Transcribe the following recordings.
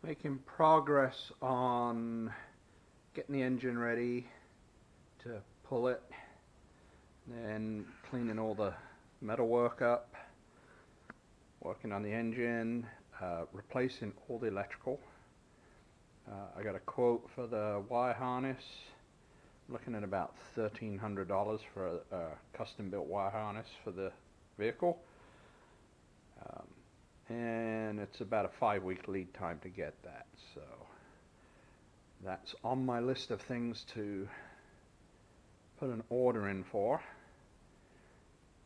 Making progress on getting the engine ready to pull it, then cleaning all the metalwork up, working on the engine, replacing all the electrical. I got a quote for the wire harness. I'm looking at about $1,300 for a custom built wire harness for the vehicle. And it's about a 5-week lead time to get that, so that's on my list of things to put an order in for.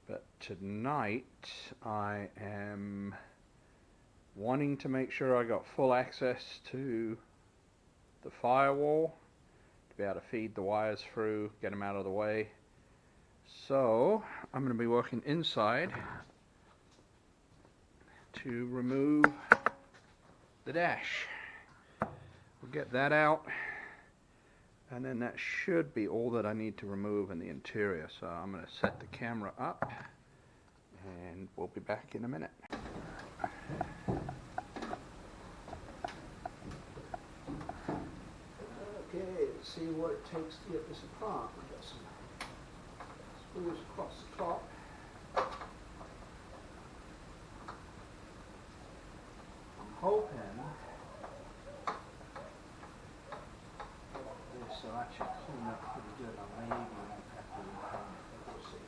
But tonight I am wanting to make sure I got full access to the firewall to be able to feed the wires through, get them out of the way. So I'm going to be working inside to remove the dash. We'll get that out, and then that should be all that I need to remove in the interior. So I'm going to set the camera up and we'll be back in a minute. Okay, let's see what it takes to get this apart. We've got some screws across the top. Hoping this will actually clean up pretty good. I maybe won't have to repaint it, but we'll see.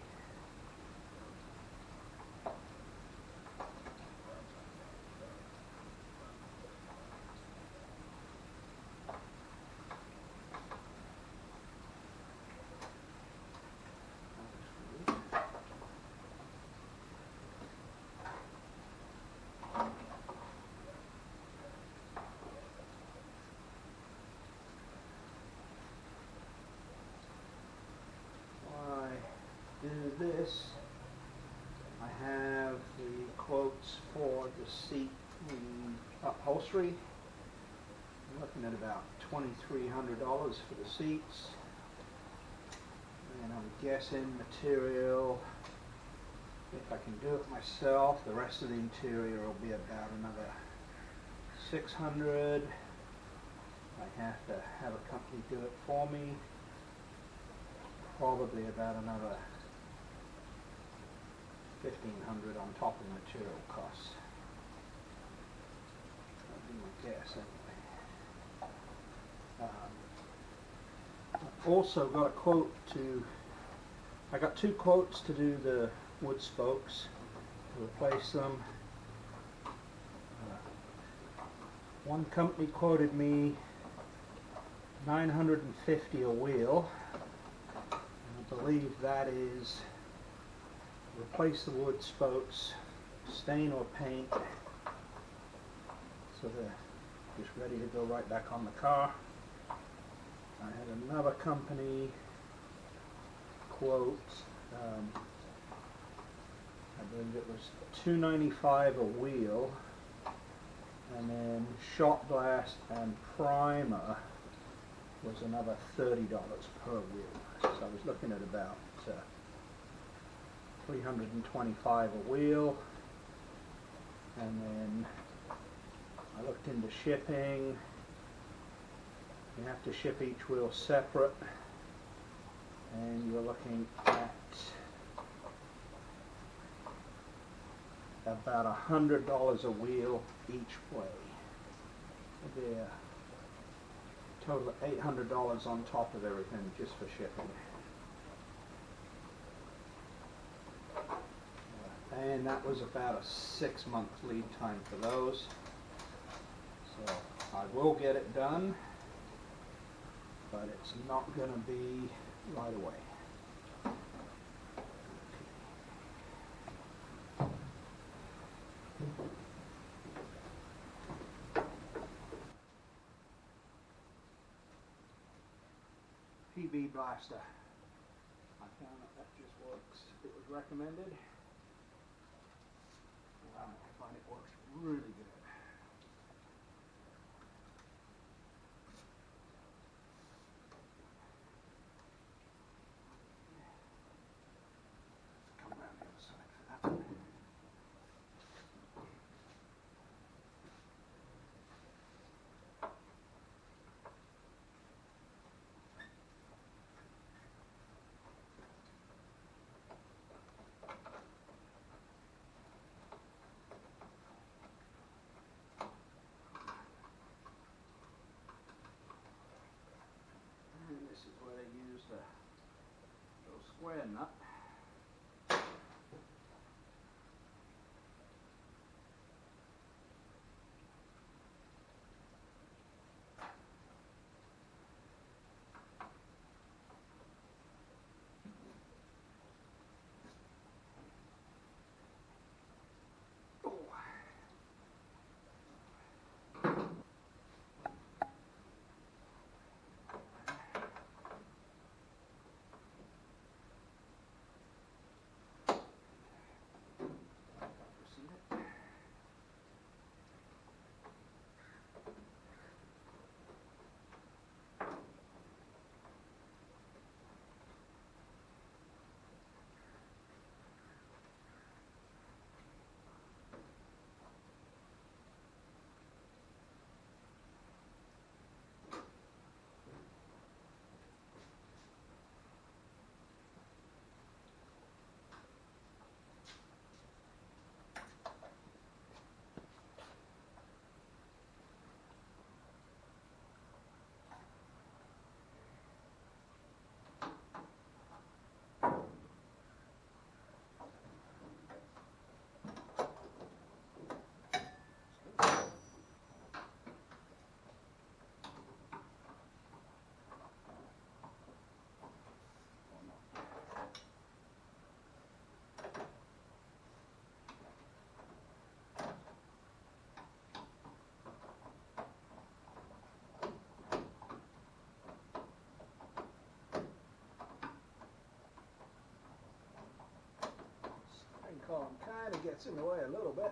Do this, I have the quotes for the seat upholstery. I'm looking at about $2,300 for the seats, and I'm guessing material, if I can do it myself, the rest of the interior will be about another $600. I have to have a company do it for me, probably about another $1,500 on top of material costs. That'd be my guess anyway. I've also got a quote I got 2 quotes to do the wood spokes, to replace them. One company quoted me $950 a wheel, and I believe that is replace the wood spokes, stain or paint, so they're just ready to go right back on the car. I had another company quote, I believe it was $295 a wheel, and then shot blast and primer was another $30 per wheel. So I was looking at about $325 a wheel, and then I looked into shipping. You have to ship each wheel separate, and you're looking at about $100 a wheel each way. It'll be a total of $800 on top of everything just for shipping. And that was about a 6-month lead time for those. So I will get it done, but it's not going to be right away. PB blaster. I found that just works. It was recommended. I find it works really good. Come around the other side for that one. square nut. Column kind of gets in the way a little bit.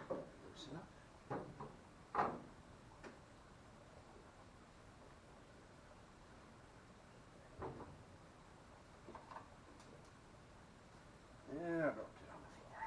Loosen up. And I'll drop it on the floor.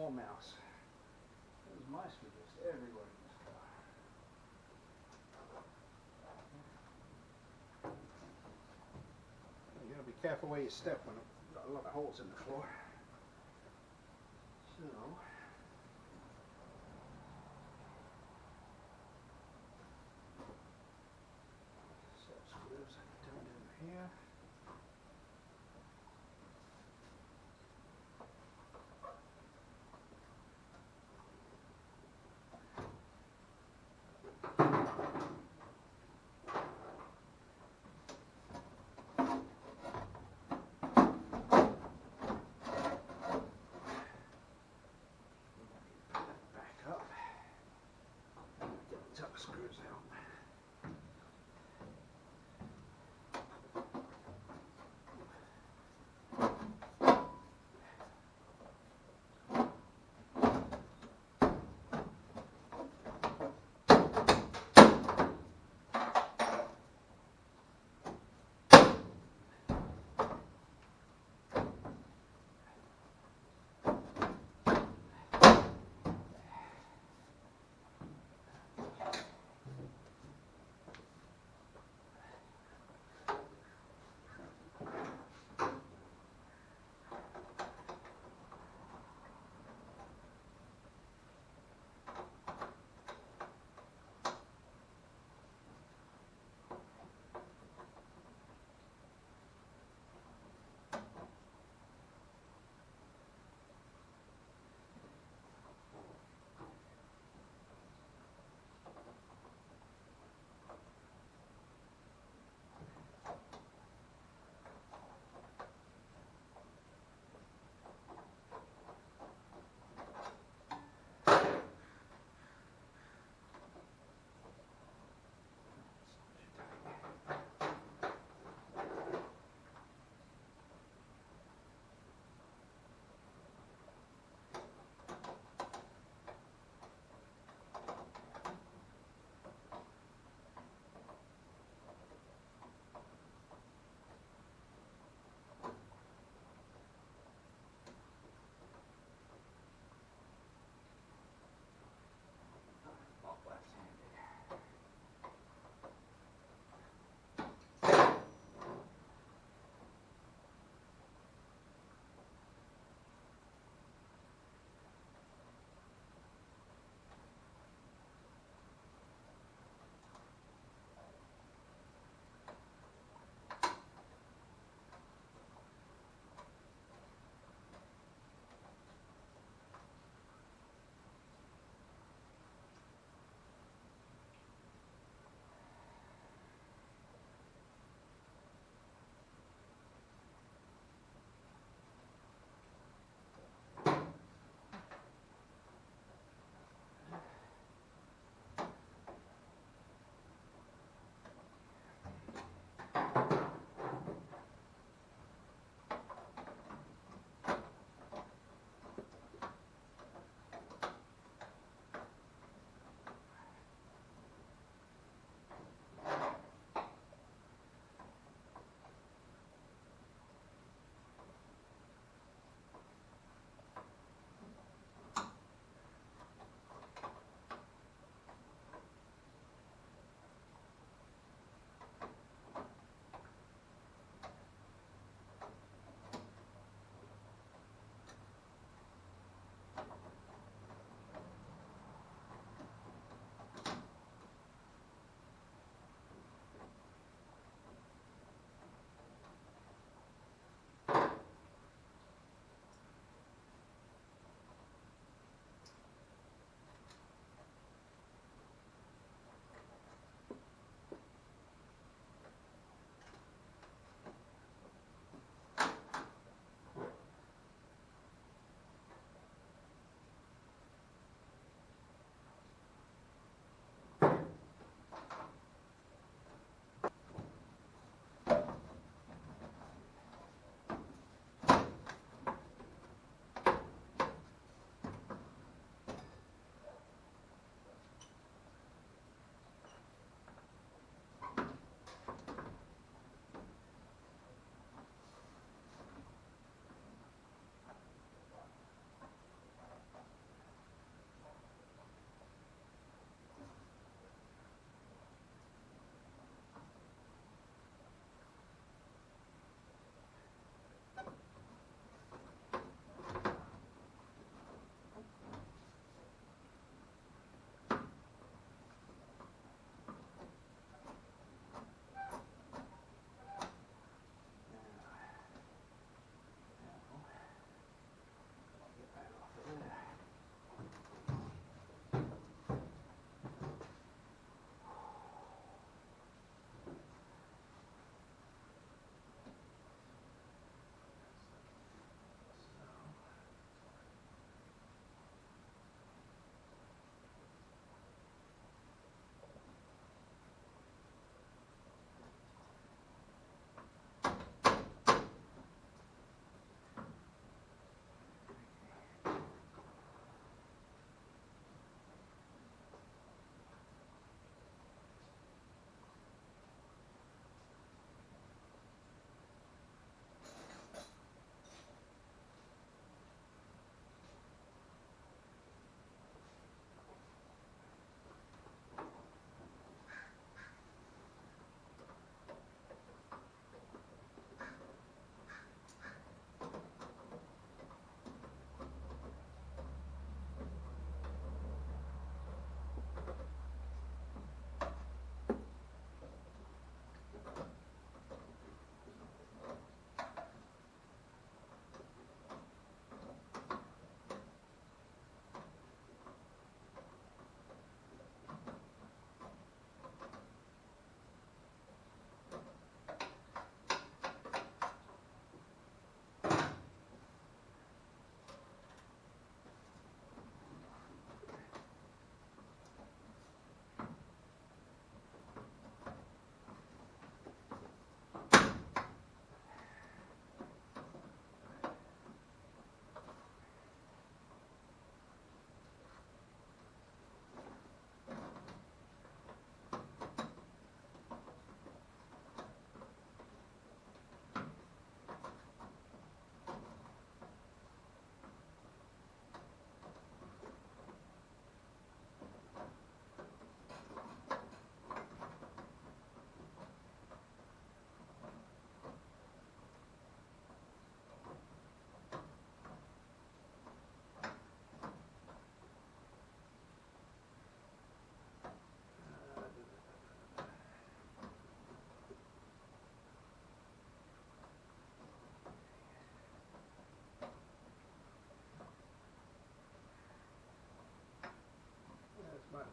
more mouse. There's mice were just everywhere in this car. You gotta be careful where you step when you've got a lot of holes in the floor. So, set screws I can turn in here.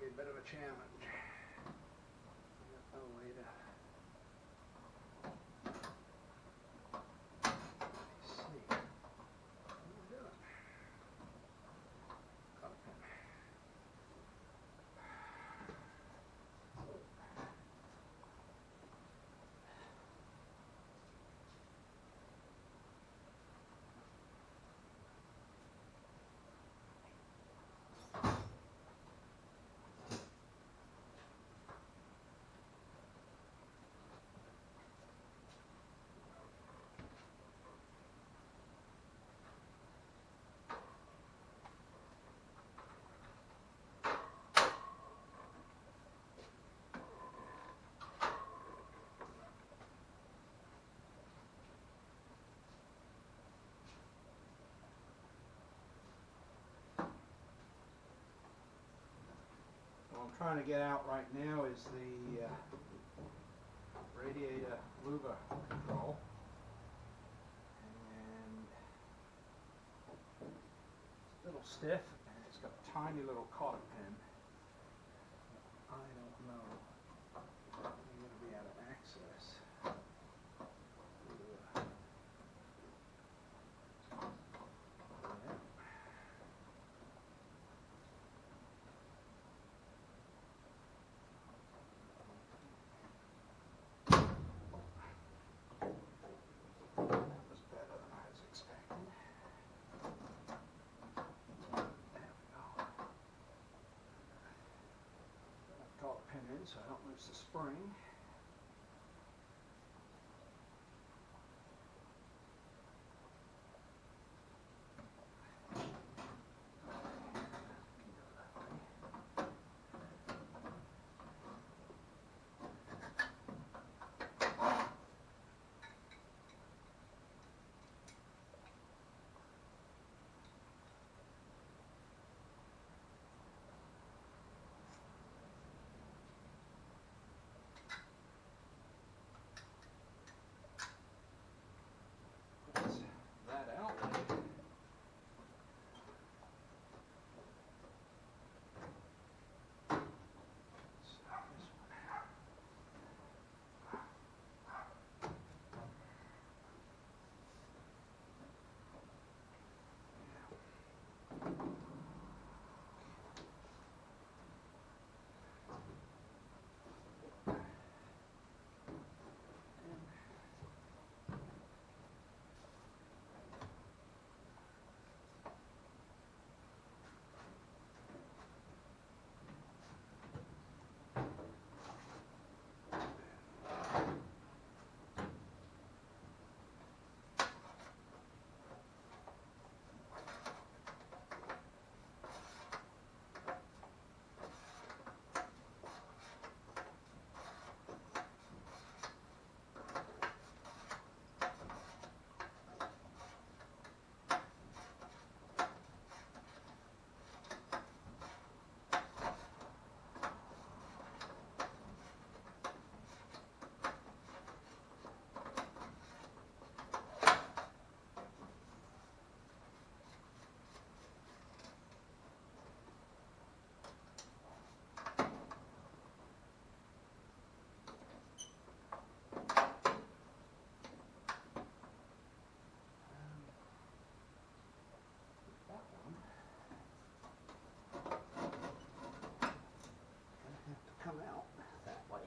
be a bit of a challenge. No way to see. What am I doing? Got a pen. What I'm trying to get out right now is the radiator louver control, and it's a little stiff and it's got a tiny little cotter pin. I don't know if I'm going to be able to access. So I don't lose the spring. That out. Come out that way.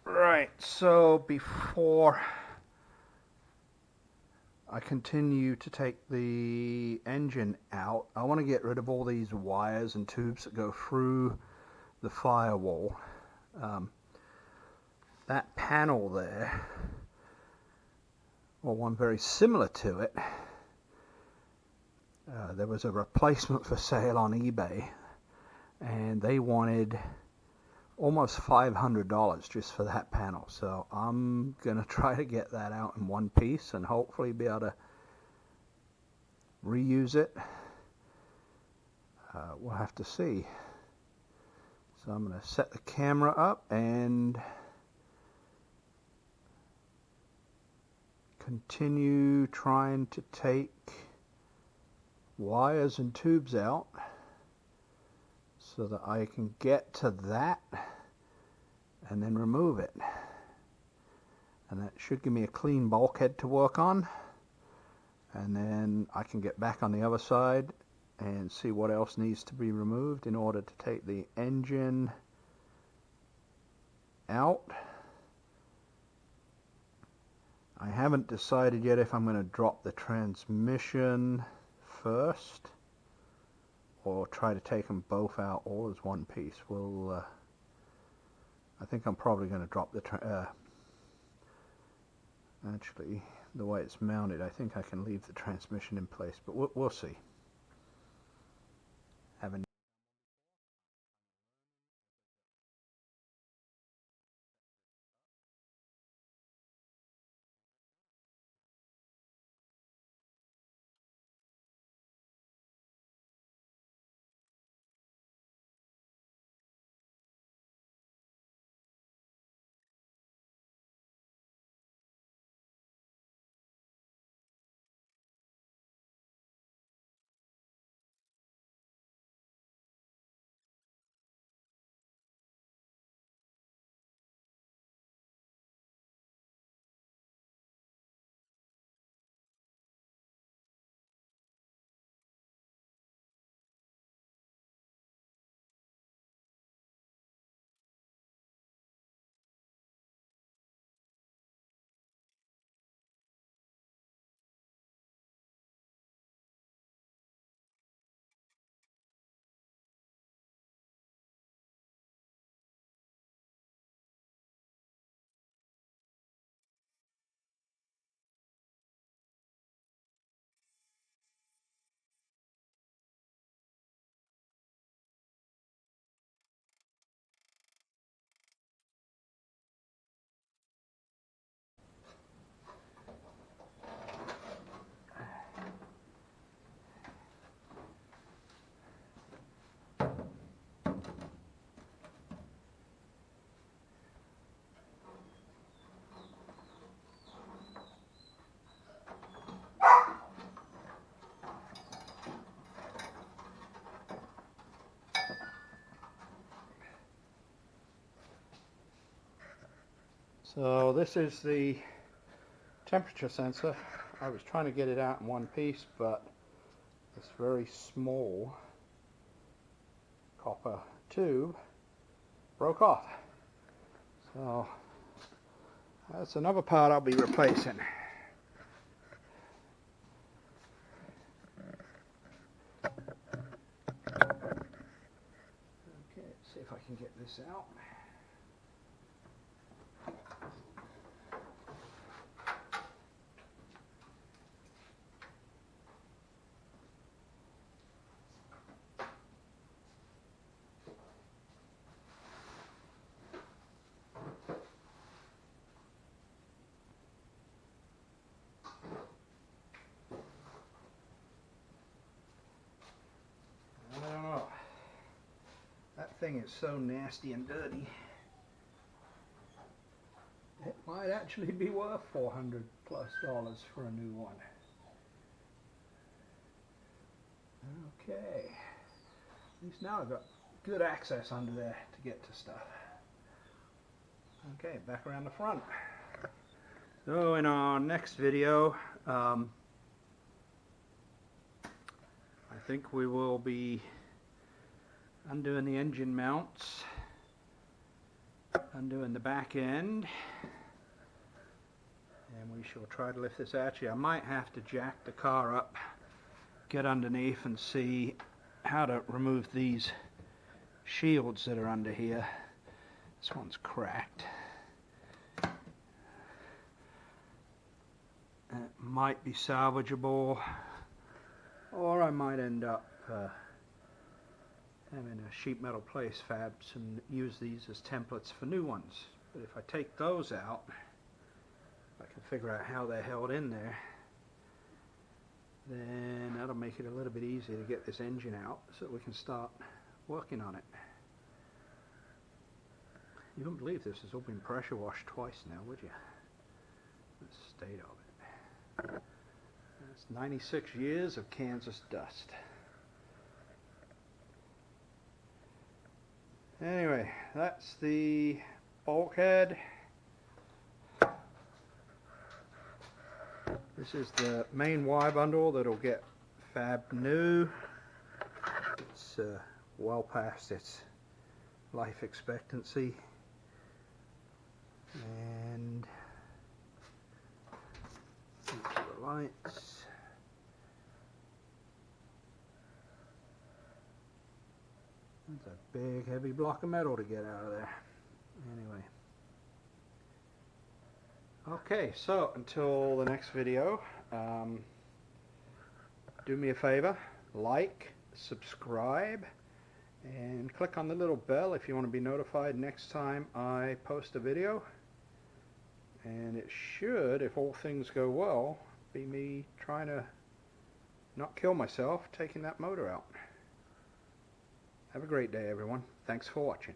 Right, so before I continue to take the engine out, I want to get rid of all these wires and tubes that go through the firewall. That panel there, or one very similar to it, there was a replacement for sale on eBay, and they wanted almost $500 just for that panel. So I'm gonna try to get that out in one piece and hopefully be able to reuse it. We'll have to see. So I'm going to set the camera up and continue trying to take wires and tubes out so that I can get to that and then remove it. And that should give me a clean bulkhead to work on. And then I can get back on the other side and see what else needs to be removed in order to take the engine out. I haven't decided yet if I'm going to drop the transmission first or try to take them both out all as one piece. I think I'm probably going to drop the actually, the way it's mounted, I think I can leave the transmission in place, but we'll see. Haven't. So this is the temperature sensor. I was trying to get it out in one piece, but this very small copper tube broke off. So that's another part I'll be replacing. Okay, let's see if I can get this out. That thing is so nasty and dirty. It might actually be worth $400+ for a new one. Okay. At least now I've got good access under there to get to stuff. Okay, back around the front. So in our next video, I think we will be undoing the engine mounts, undoing the back end, and we shall try to lift this out. Actually, I might have to jack the car up, get underneath and see how to remove these shields that are under here. This one's cracked. It might be salvageable, or I might end up having a sheet metal place fabs and use these as templates for new ones. But if I take those out, I can figure out how they're held in there. then that'll make it a little bit easier to get this engine out so that we can start working on it. You wouldn't believe this has all been pressure washed twice now, would you? The state of it. That's 96 years of Kansas dust. Anyway, that's the bulkhead. This is the main wire bundle that'll get fabbed new. It's well past its life expectancy. And the lights. That's a big heavy block of metal to get out of there. Anyway. Okay, so until the next video, do me a favor, like, subscribe, and click on the little bell if you want to be notified next time I post a video. And it should, if all things go well, be me trying to not kill myself taking that motor out. Have a great day, everyone. Thanks for watching.